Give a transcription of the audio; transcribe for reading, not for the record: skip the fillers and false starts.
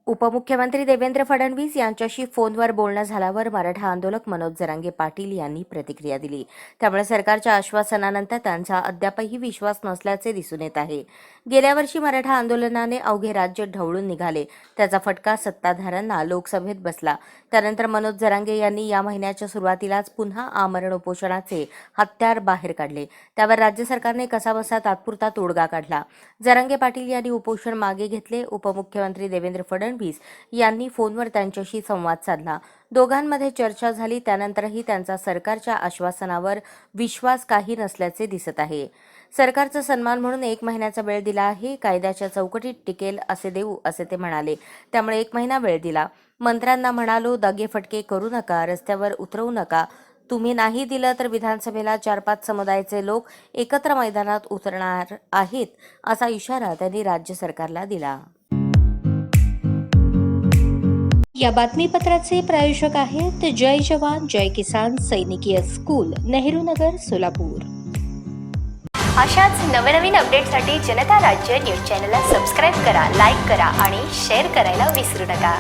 उपमुख्यमंत्री देवेंद्र फडणवीस यांच्याशी फोनवर बोलणं झाल्यावर मराठा आंदोलक मनोज जरांगे पाटील यांनी प्रतिक्रिया दिली. त्यामुळे सरकारच्या आश्वासनानंतर त्यांचा अद्यापही विश्वास नसल्याचे दिसून येत आहे. गेल्या वर्षी मराठा आंदोलनाने अवघे राज्य ढवळून निघाले. त्याचा फटका सत्ताधाऱ्यांना लोकसभेत बसला. त्यानंतर मनोज जरांगे यांनी या महिन्याच्या सुरुवातीलाच पुन्हा आमरण उपोषणाचे हत्यार बाहेर काढले. त्यावर राज्य सरकारने कसाबसा तात्पुरता तोडगा काढला. जरांगे पाटील यांनी उपोषण मागे घेतले. उपमुख्यमंत्री देवेंद्र फडणवीस यांनी फोनवर त्यांच्याशी संवाद साधला. दोघांमध्ये चर्चा झाली. त्यानंतरही त्यांचा सरकारच्या आश्वासनावर विश्वास काही नसल्याचे दिसत आहे. सरकारचा सन्मान म्हणून 1 महिन्याचा वेळ दिला आहे. कायद्याच्या चौकटीत टिकेल असे देऊ असे ते म्हणाले. त्यामुळे 1 महिना वेळ दिला. मंत्र्यांना म्हणालो, दगेफटके करू नका, रस्त्यावर उतरवू नका. तुम्ही नाही दिलं तर विधानसभेला 4-5 समुदायाचे लोक एकत्र मैदानात उतरणार आहेत, असा इशारा त्यांनी राज्य सरकारला दिला. या बातमीपत्राचे प्रायोजक आहेत जय जवान जय किसान सैनिकीय स्कूल, नेहरू नगर, सोलापूर. अशाच नवनवीन अपडेटसाठी जनता राज्य न्यूज चॅनलला सबस्क्राईब करा, लाईक करा आणि शेअर करायला विसरू नका.